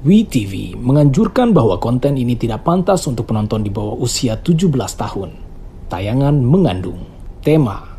WeTV menganjurkan bahwa konten ini tidak pantas untuk penonton di bawah usia 17 tahun. Tayangan mengandung tema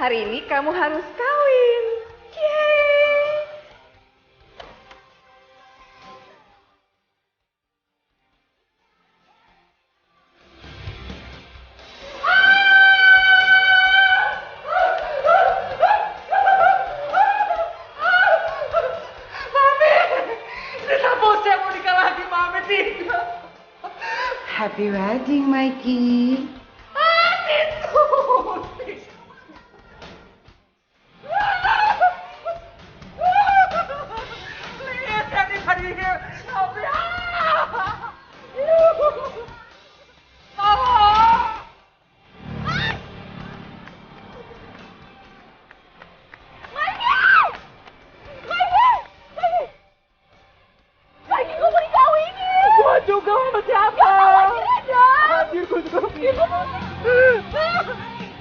hari ini kamu harus kawin. Yeay! Mami! Ini tak bosnya mau nikah lagi, Mami tidak. Happy wedding, Mikey.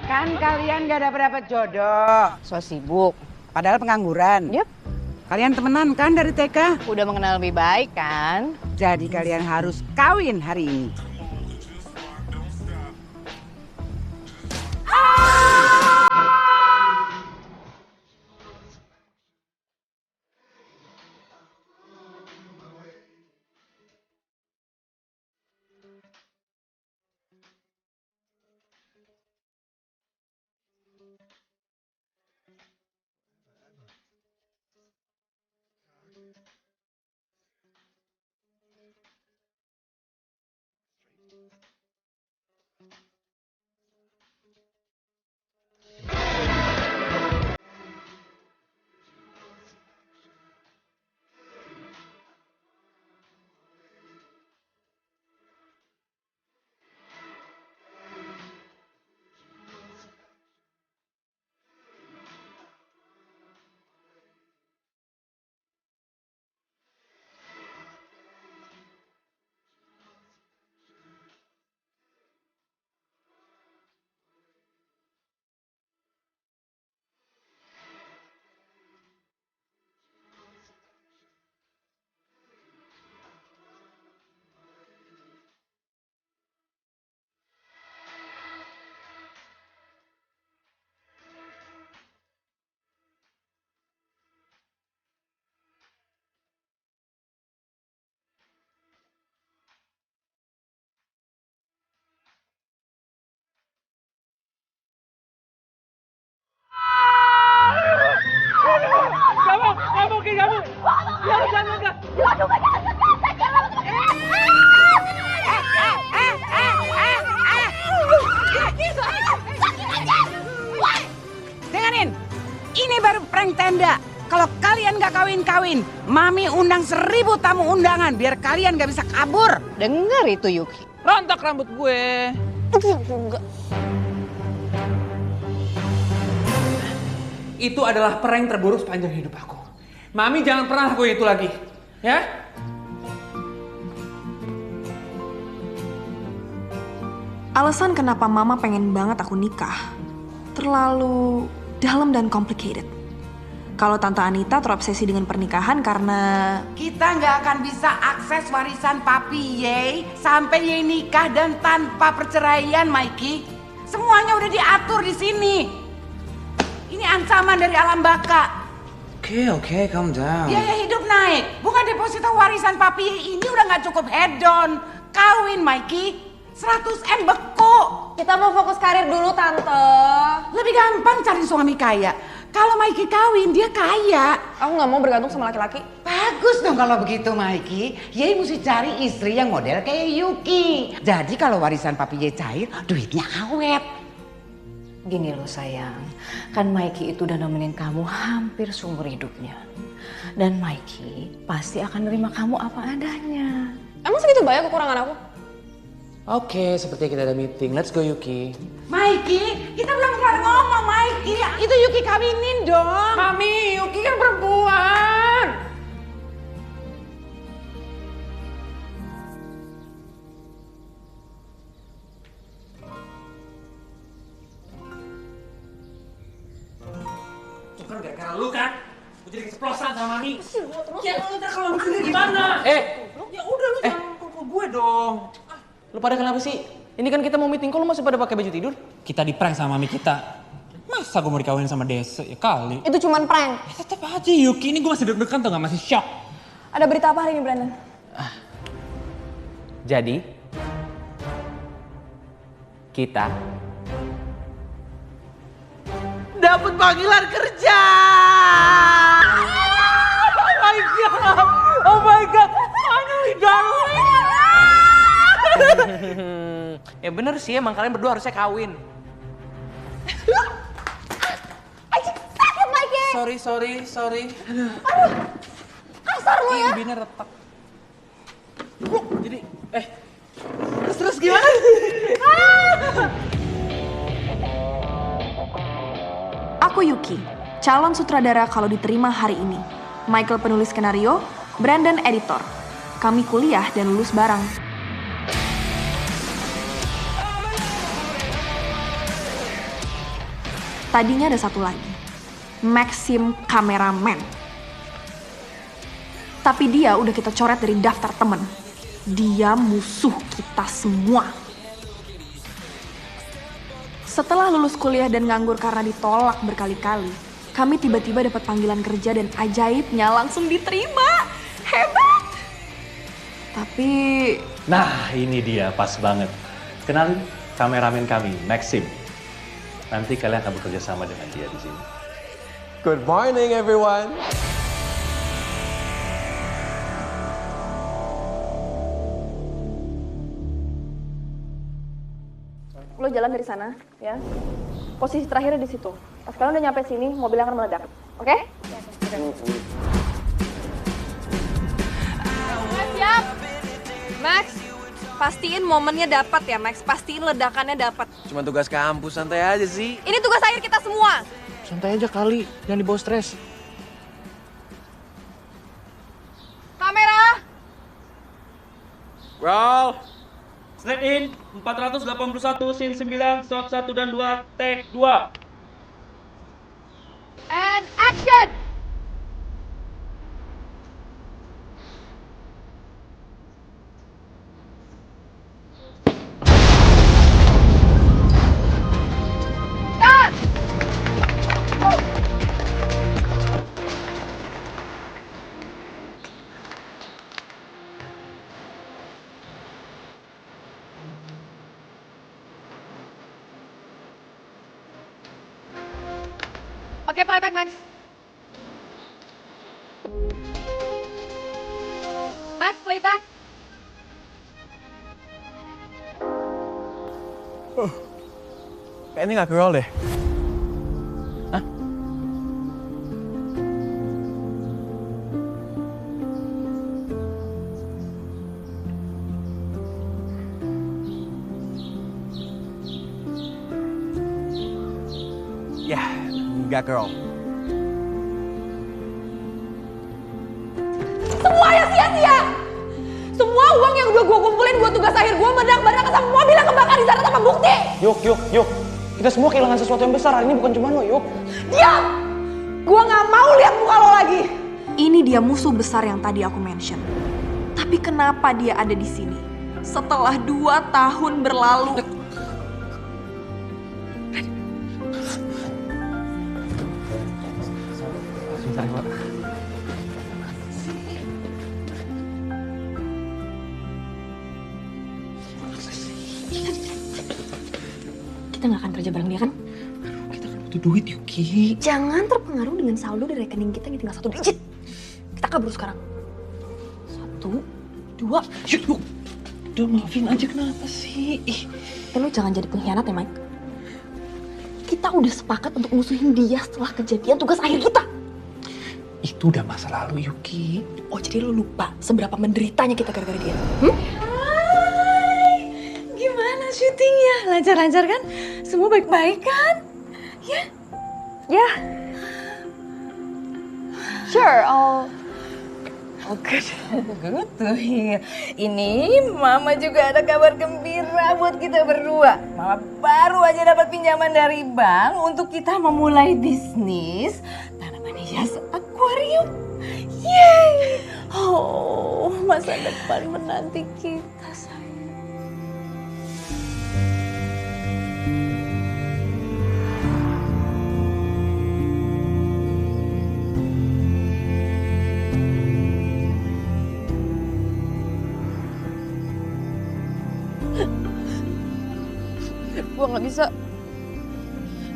Kan kalian gak dapat jodoh, so sibuk, padahal pengangguran. Yep. Kalian temenan kan dari TK? Udah mengenal lebih baik kan? Jadi kalian harus kawin hari ini. Dengerin, ini baru prank tenda. Kalau kalian gak kawin-kawin, Mami undang 1000 tamu undangan biar kalian gak bisa kabur. Dengar itu Yuki. Rontok rambut gue. Enggak. Itu adalah prank terburuk sepanjang hidup aku. Mami jangan pernah lakuin itu lagi. Ya? Alasan kenapa Mama pengen banget aku nikah terlalu dalam dan complicated. Kalau Tante Anita terobsesi dengan pernikahan karena Kita nggak akan bisa akses warisan Papi Ye sampai Ye nikah dan tanpa perceraian, Mikey. Semuanya udah diatur di sini. Ini ancaman dari alam baka. Oke, calm down. Biaya hidup naik. Bukan deposito warisan Papi Ye ini udah nggak cukup hedon. Kawin, Mikey. 100M beku. Kita mau fokus karir dulu, Tante. Lebih gampang cari suami kaya. Kalau Mikey kawin, dia kaya. Aku nggak mau bergantung sama laki-laki. Bagus dong kalau begitu, Mikey. Ye mesti cari istri yang model kayak Yuki. Jadi kalau warisan papi Ye cair, duitnya awet. Gini loh sayang, kan Mikey itu udah nemenin kamu hampir seumur hidupnya. Dan Mikey pasti akan nerima kamu apa adanya. Emang segitu banyak kekurangan aku? Oke, seperti kita ada meeting. Let's go Yuki. Mikey, kita belum kelar ngomong, Mikey. Itu Yuki kawinin dong. Mami, Yuki kan perempuan. Itu kan gara-gara lu kan? Gue jadi keceplosan sama Mami. Ya lu ntar kalau mikirnya gimana? Ya udah lu jangan pukul gue dong. Lu pada kenapa sih? Ini kan kita mau meeting, kok lu masih pada pakai baju tidur? Kita di prank sama Mami kita. Masa gue mau dikawin sama Dese? Ya kali. Itu cuman prank. Ya tetep aja Yuki, ini gue masih deg-degan tau gak? Masih shock. Ada berita apa hari ini, Brandon? Jadi, kita dapat panggilan kerja. Oh my god, oh my god, finally darling. Ya bener sih, emang kalian berdua harusnya kawin. Sorry. Aduh, kasar lo ya. Bibirnya retak. Jadi, terus gimana? Aku Yuki, calon sutradara kalau diterima hari ini. Michael penulis skenario, Brandon editor. Kami kuliah dan lulus bareng. Tadinya ada satu lagi, Maxim kameramen. Tapi dia udah kita coret dari daftar temen. Dia musuh kita semua. Setelah lulus kuliah dan nganggur karena ditolak berkali-kali, kami tiba-tiba dapat panggilan kerja dan ajaibnya langsung diterima. Hebat! Tapi... Nah, ini dia, pas banget. Kenalin, kameramen kami, Maxim. Nanti kalian akan bekerja sama dengan dia di sini. Good morning, everyone. Lo jalan dari sana, ya. Posisi terakhirnya di situ. Pas kalian udah nyampe sini, mobilnya akan meledak. Oke? Siap! Max, pastiin momennya dapat ya, Max. Pastiin ledakannya dapat. Cuma tugas kampus, santai aja sih. Ini tugas akhir kita semua. Santai aja kali, jangan dibawa stres. Kamera! Roll. Slide in, 481, scene 9, shot 1 dan 2, take 2. And action! Oke, playback, Max. Max, playback. Kayaknya nggak ke-roll deh. Hah? Ya, nggak ke-roll. Semuanya sia-sia! Semua uang yang udah gue kumpulin buat tugas akhir gue meledak-ledak sama mobil yang kebakar di sana tanpa bukti! Yuk. Kita semua kehilangan sesuatu yang besar. Hari ini bukan cuma lo, yuk. Diam! Gue gak mau lihat muka lo lagi! Ini dia musuh besar yang tadi aku mention. Tapi kenapa dia ada di sini? Setelah 2 tahun berlalu. kita nggak akan kerja bareng dia kan? Kita kan butuh duit, Yuki. Jangan terpengaruh dengan saldo di rekening kita yang tinggal 1 digit. Kita kabur sekarang. 1, 2. Yuk. Udah maafin aja, kenapa sih? Lu jangan jadi pengkhianat ya, Mike. Kita udah sepakat untuk musuhin dia setelah kejadian tugas akhir kita. Itu udah masa lalu, Yuki. Oh, jadi lu lupa seberapa menderitanya kita gara-gara dia? Hai, gimana syutingnya? Lancar-lancar kan? Semua baik-baik kan? Ya? Ya. Sure, Good tuh. Ini Mama juga ada kabar gembira buat kita berdua. Mama baru aja dapat pinjaman dari bank untuk kita memulai bisnis tanaman hias akuarium. Yeay! Oh, masa depan menanti kita, sayang.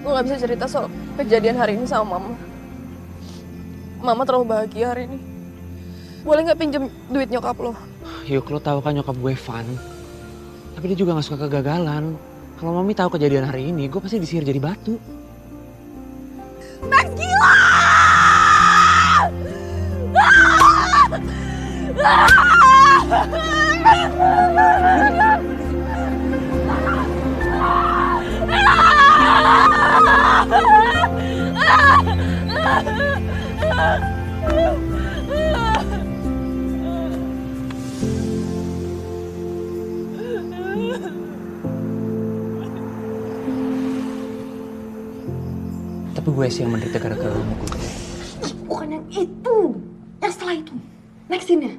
Gue gak bisa cerita soal kejadian hari ini sama Mama. Mama terlalu bahagia hari ini. Boleh gak pinjem duit nyokap lo? Yuk, lo tahu kan nyokap gue fun. Tapi dia juga gak suka kegagalan. Kalau Mami tahu kejadian hari ini, gue pasti disihir jadi batu. Max gila! Tapi gue sih yang menderita gara-gara lo mukul gue. bukan yang itu. Yang setelah itu. Next scene-nya.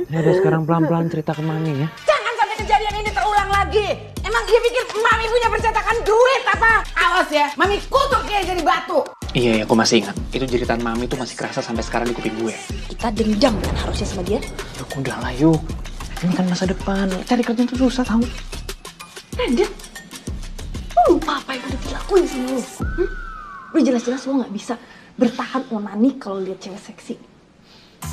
Ya udah sekarang pelan-pelan cerita ke Mami ya. Jangan sampai kejadian ini terulang lagi. Emang dia pikir Mami punya percetakan duit apa? Awas ya, Mami kutuk dia jadi batu. Iya, aku masih ingat. Itu jeritan Mami tuh masih kerasa sampai sekarang di kuping gue. Kita dendam kan harusnya sama dia. Yuk, udah lah yuk. Ini kan masa depan. Cari kerjaan tuh susah tau. Radit, lu lupa apa yang udah dilakuin sama lu? Lu jelas-jelas lu gak bisa bertahan onani kalau lihat cewek seksi.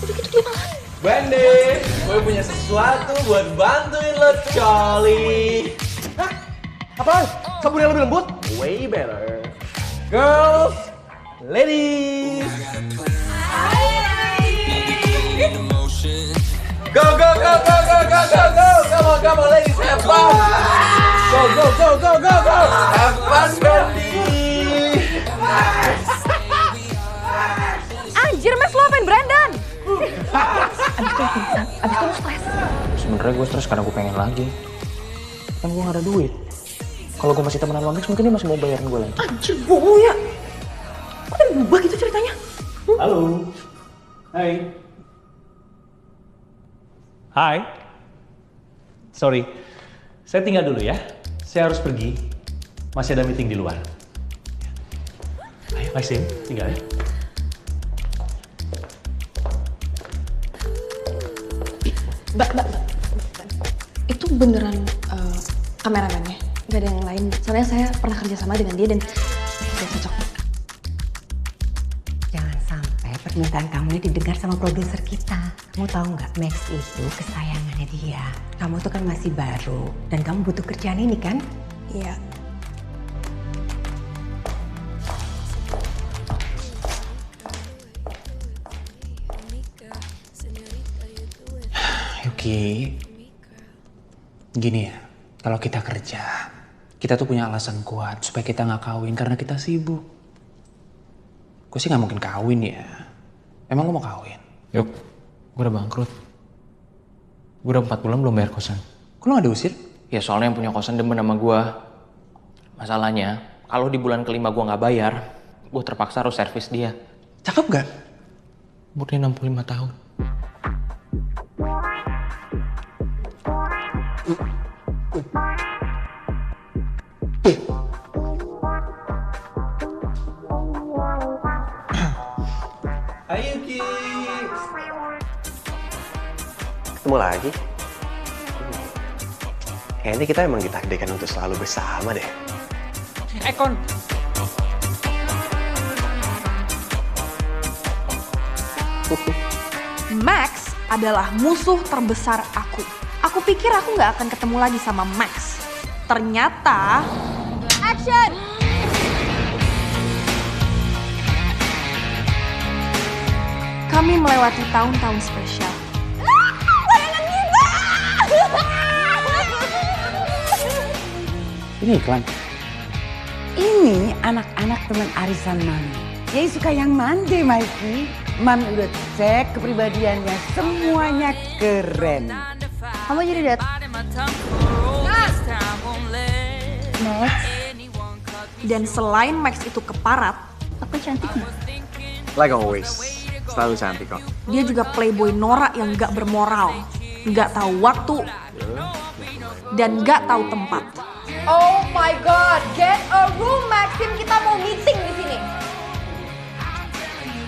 Udah gitu dia malah. Wendy, gue punya sesuatu buat bantuin lo, Charlie. Hah? Apaan? Sabun yang lebih lembut? Way better. Girls, ladies. Go, go, go, go, go, go, go, go. Come on, ladies, have fun. Go, go, go, go, go, go. Have fun, Wendy. Anjir, Max, lo apain Brandon? Abis itu lu stres. Sebenernya gue stres karena gue pengen lagi. Kan gue gak ada duit. Kalau gue masih temenan sama Max, mungkin dia masih mau bayarin gue lagi. Anjir, bohong ya. Udah berubah gitu ceritanya. Halo. Hai. Hai. Sorry. Saya tinggal dulu ya. Saya harus pergi. Masih ada meeting di luar. Ayo, Maxim, tinggal ya. Mbak. Itu beneran kameramennya? Gak ada yang lain? Soalnya saya pernah kerja sama dengan dia dan udah cocok. Jangan sampai permintaan kamu ini didengar sama produser kita. Kamu tahu nggak, Max itu kesayangannya dia. Kamu tuh kan masih baru dan kamu butuh kerjaan ini kan? Iya. Yuki, gini ya, kalau kita kerja, kita tuh punya alasan kuat supaya kita nggak kawin karena kita sibuk. Gue sih nggak mungkin kawin ya. Emang lo mau kawin? Yuk, gue udah bangkrut. Gue udah 4 bulan belum bayar kosan. Kok lo gak diusir? Ya soalnya yang punya kosan demen sama gue. Masalahnya, kalau di bulan kelima gue nggak bayar, gue terpaksa harus servis dia. Cakep gak? Umurnya 65 tahun. Hai Yuki. Ketemu lagi? Kayaknya kita emang ditakdirkan untuk selalu bersama deh. Ekon. Max adalah musuh terbesar aku. Aku pikir aku nggak akan ketemu lagi sama Max. Ternyata... Action! Kami melewati tahun-tahun spesial. Ini iklan. Ini anak-anak teman arisan Mami. Dia suka yang mandi, Mikey. Mami udah cek kepribadiannya, semuanya keren. Kamu jadi Max. Dan selain Max itu keparat, aku cantik nggak? Like always, selalu cantik kok. Dia juga playboy norak yang nggak bermoral, nggak tahu waktu, dan nggak tahu tempat. Oh my god, get a room Maxim, kita mau meeting di sini.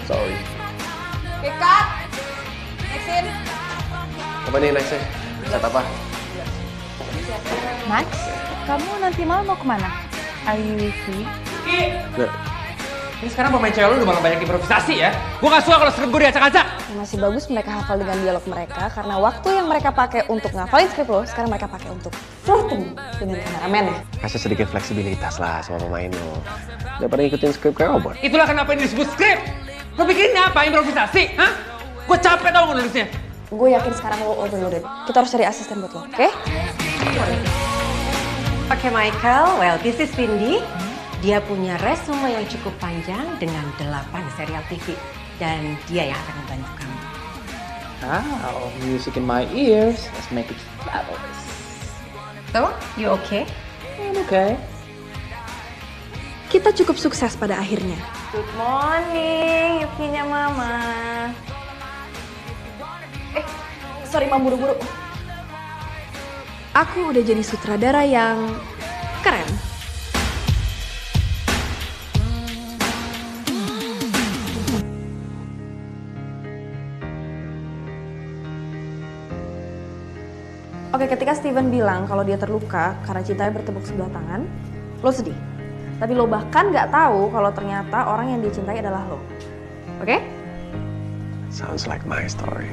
Sorry. Oke, cut. Maxim. Apa nih nextnya? Chat apa? Max, kamu nanti malam mau kemana? Are you free? Ini sekarang pemain cewek lu udah malah banyak improvisasi ya. Gue gak suka kalau skrip gue diacak-acak. Ya, masih bagus mereka hafal dengan dialog mereka karena waktu yang mereka pakai untuk ngafalin skrip lo, sekarang mereka pakai untuk flirting dengan kameramen ya. Kasih sedikit fleksibilitas lah sama pemain lo. Daripada ngikutin skrip kayak robot. Itulah kenapa ini disebut skrip. Lo pikirin apa? Improvisasi? Hah? Gue capek tau nulisnya. Gue yakin sekarang lo overloaded. Kita harus cari asisten buat lo, oke? Oke Michael, well this is Cindy. Dia punya resume yang cukup panjang dengan 8 serial TV. Dan dia yang akan membantu kamu. Wow, music in my ears. Let's make it fabulous. So, you okay? I'm okay. Kita cukup sukses pada akhirnya. Good morning, Yukinya Mama. Sorry, Mam, buru-buru. Aku udah jadi sutradara yang keren. Oke, ketika Steven bilang kalau dia terluka karena cintanya bertepuk sebelah tangan, lo sedih. Tapi lo bahkan nggak tahu kalau ternyata orang yang dia cintai adalah lo. Oke? Sounds like my story.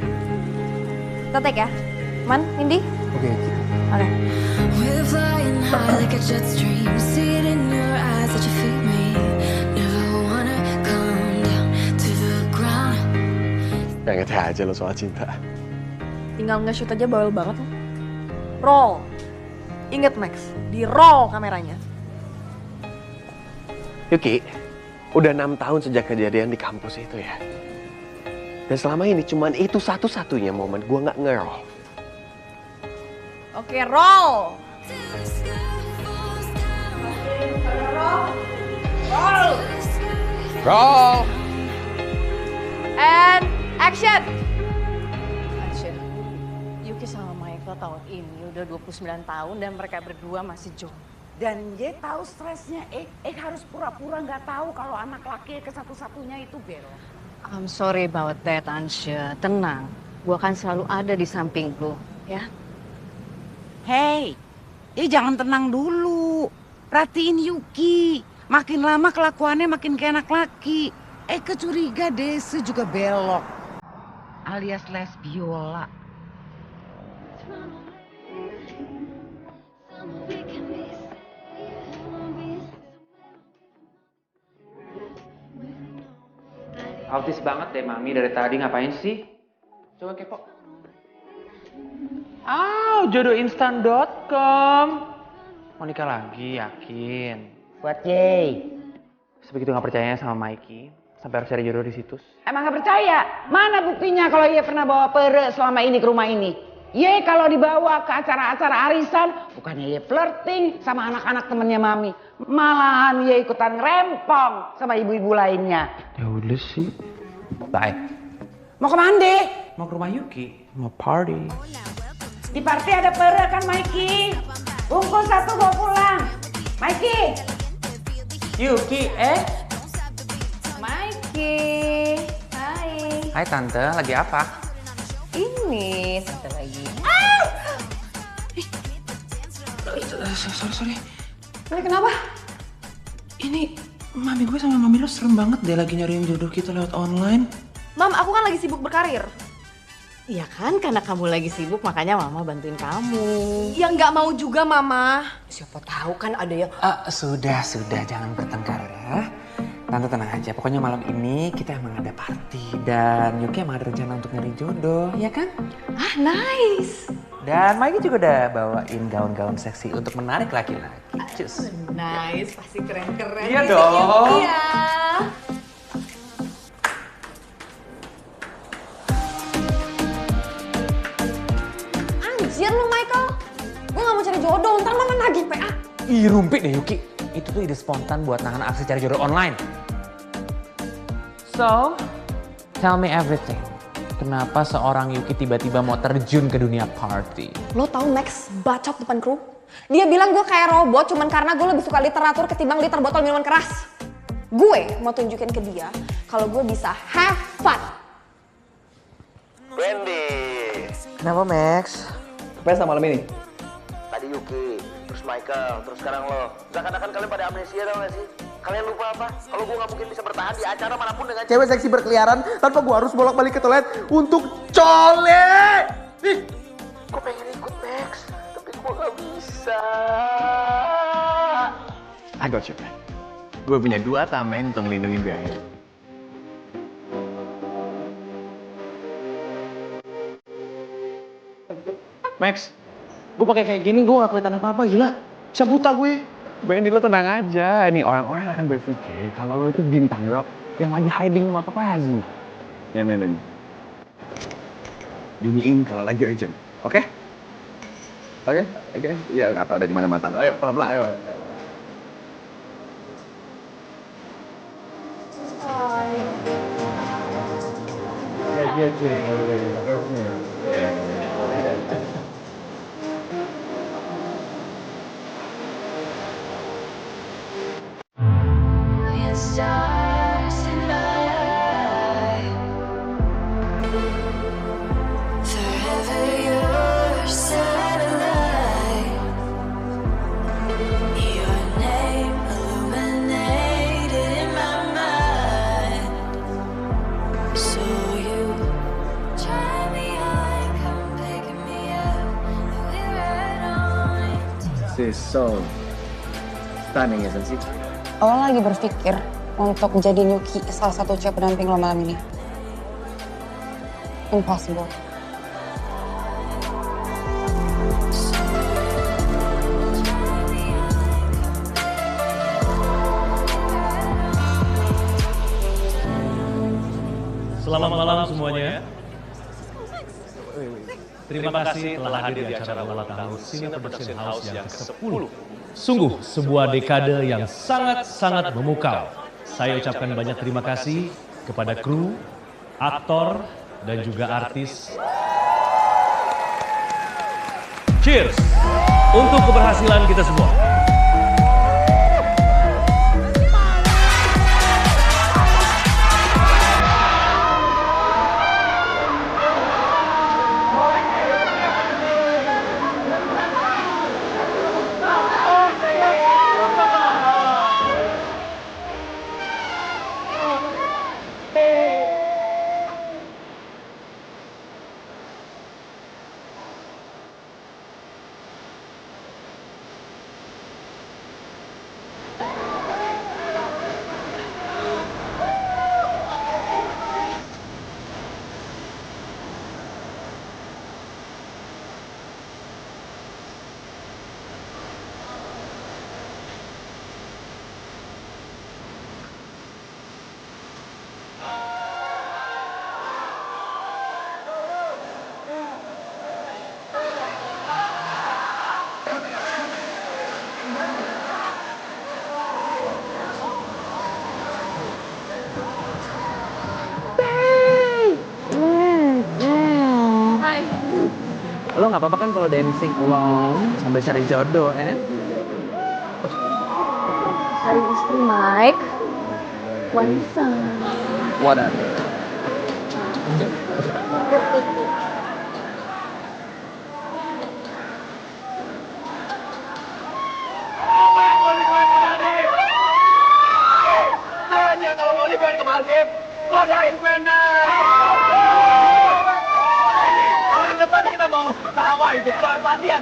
Kita take ya. Man, Mindy? Oke. Oke. We're flying high like a jet stream. See it in your eyes that you feed me. Never wanna come down to the ground. Pengen aja lo soal cinta. Tinggal nge-shoot aja bawel banget lo. Roll. Ingat Max, di roll kameranya. Yuki, udah 6 tahun sejak kejadian di kampus itu ya. Dan selama ini cuman itu satu-satunya momen gue nggak nge-roll. Oke, roll. Roll. Roll. And action. Yuki sama Michael tahun ini udah 29 tahun dan mereka berdua masih jomblo. Dan dia tahu stresnya, harus pura-pura nggak tahu kalau anak laki ke satu-satunya itu Bella. I'm sorry about that, Ansha. Tenang, gua kan selalu ada di samping lu, ya. Hey, jangan tenang dulu. Perhatiin Yuki. Makin lama kelakuannya makin kayak anak laki. Kecuriga Desi juga belok. Alias lesbiola. Autis banget deh Mami dari tadi, ngapain sih? Coba kepo. Jodohinstan.com. Mau nikah lagi, yakin? Buat Jay. Sebegitu gak percayanya sama Mikey, sampai harus cari jodoh di situs. Emang gak percaya? Mana buktinya kalau Ye pernah bawa pere selama ini ke rumah ini? Ye kalau dibawa ke acara-acara arisan, bukannya Ye flirting sama anak-anak temennya Mami. Malahan Ye ikutan rempong sama ibu-ibu lainnya. Ya udah sih. Bye. Mau kemana deh? Mau ke rumah Yuki, mau party. Di party ada pere kan Mikey? Bungkus satu bawa pulang. Mikey. Yuki, Mikey. Hai. Hai Tante, lagi apa? Ini, Tante lagi. Sorry. Ini kenapa? Ini mami gue sama mami lo serem banget deh lagi nyariin jodoh kita lewat online. Mam, aku kan lagi sibuk berkarir. Iya kan, karena kamu lagi sibuk makanya mama bantuin kamu. Ya nggak mau juga, Mama. Siapa tahu kan ada yang... Sudah, jangan bertengkar ya. Tante tenang aja, pokoknya malam ini kita emang ada party. Dan Yuki emang ada rencana untuk nyari jodoh, ya kan? Ah, nice. Dan Mikey juga udah bawain gaun-gaun seksi untuk menarik laki-laki. Cus. Nice, pasti keren-keren. Iya dong. Iya. Anjir lu, Michael. Gue gak mau cari jodoh, ntar Mama nagih PA. Ih, rumpi deh Yuki. Itu tuh ide spontan buat nahan aksi cari jodoh online. So, tell me everything. Kenapa seorang Yuki tiba-tiba mau terjun ke dunia party? Lo tau Max bacot depan kru? Dia bilang gue kayak robot cuman karena gue lebih suka literatur ketimbang liter botol minuman keras. Gue mau tunjukin ke dia kalau gue bisa have fun. Wendy. Kenapa Max? Pesta malam ini? Tadi Yuki, terus Michael, terus sekarang lo. Seakan-akan kalian pada amnesia tau gak sih? Kalian lupa apa? Kalau gue gak mungkin bisa bertahan di acara manapun dengan Cewek seksi berkeliaran tanpa gue harus bolak-balik ke toilet untuk cole. Ih, gue pengen ikut Max, tapi gue gak bisa. I got you, man. Gue punya 2 tameng untuk melindungi biaya. Max, gue pakai kayak gini gue gak kelihatan apa-apa, gila. Bisa buta gue. Wendy lo tenang aja, ini orang-orang akan berpikir kalau lo itu bintang rock yang lagi hiding sama paparazzi. Ya, Nenek. Bunyiin kalau lagi urgent, oke? Oke? Iya, nggak tahu ada di mana mata. Ayo, pelan-pelan, ayo. Stars in my eye. Forever your satellite. Your name illuminated in my mind. So you try me on, come pick me up, and we're right on. This is so stunning, isn't it? Lo lagi berpikir untuk jadi Yuki salah satu cewek pendamping lo malam ini? Impossible. Selamat malam semuanya. Terima kasih telah hadir di acara ulang tahun Cine Production House yang ke-10. Sungguh sebuah dekade yang sangat-sangat memukau. Saya ucapkan banyak terima kasih kepada kru, aktor, dan juga artis. Cheers untuk keberhasilan kita semua. Lo nggak apa-apa kan kalau dancing along sambil cari jodoh, Cari istri, Mike. Warisan. Wadah. gue kemarin. Kodain gue orang depan kita mau tawa itu. Latihan.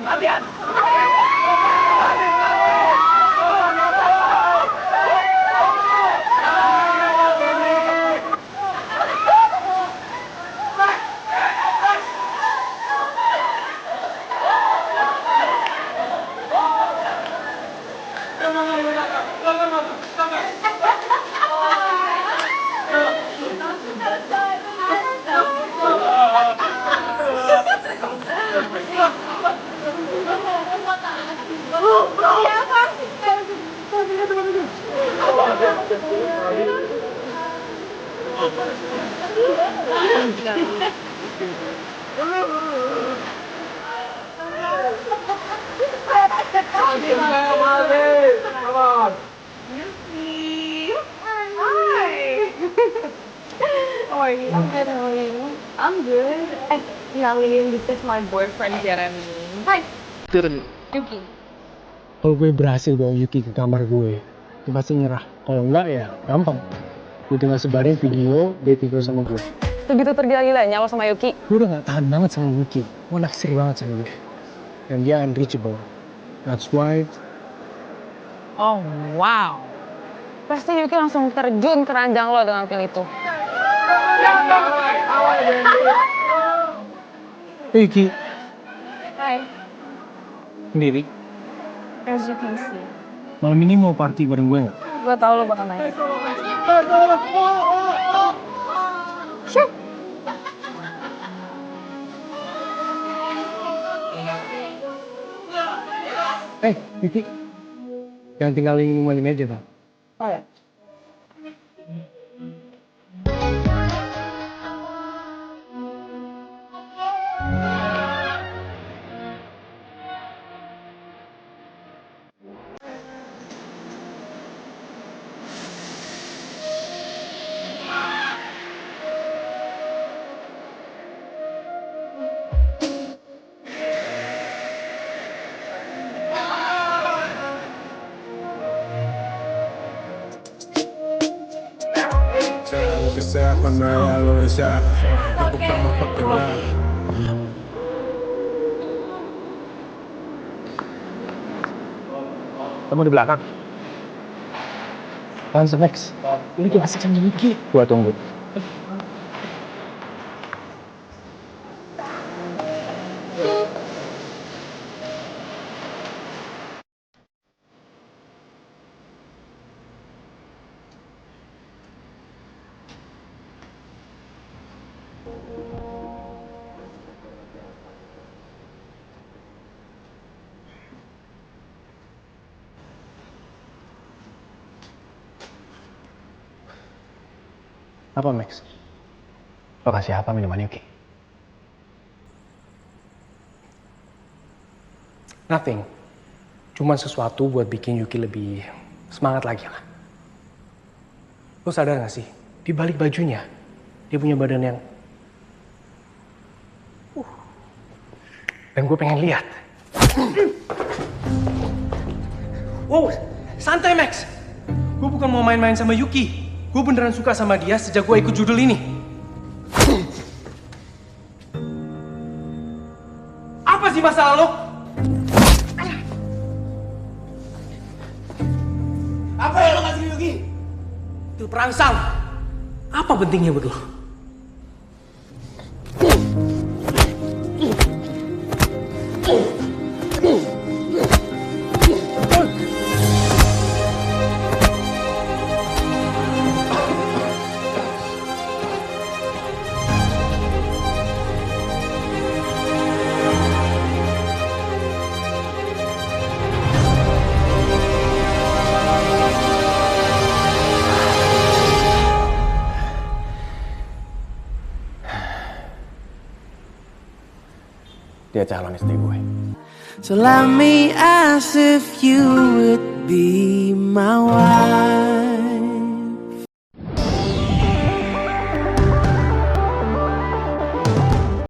I'm good. Kenalin, this is my boyfriend Jeremy. Hi. Turun. Yuki. Kalau gue berhasil bawa Yuki ke kamar gue, dia pasti nyerah. Kalau enggak ya gampang. Gue tinggal sebarin video dia tidur sama gue. Begitu tergila-gilanya lo sama Yuki? Gue udah gak tahan banget sama Yuki. Gue naksir banget sama dia. Dan dia unreachable. That's why. Oh wow. Pasti Yuki langsung terjun ke ranjang lo dengan pil itu. Hey Yuki. Hai. Sendiri? As you can see. Malam ini mau party bareng gue gak? Gue tau lo bakal naik. Sure. Yuki. Jangan tinggalin rumah ini aja, Pak. Oh ya. Kamu di belakang. Apaan sih, Max? Ini kita masih sama Yuki. Gua tunggu. Apa, Max? Lo kasih apa minuman Yuki? Nothing. Cuman sesuatu buat bikin Yuki lebih semangat lagi lah. Lo sadar gak sih? Di balik bajunya, dia punya badan yang... Dan gue pengen lihat. Wow, santai Max. Gue bukan mau main-main sama Yuki. Gue beneran suka sama dia sejak gue ikut judul ini. Apa sih masalah lo? Apa yang lo kasih Yuki? Itu perangsang. Apa pentingnya buat lo? Dia calon istri gue. So love me as if you would be my wife.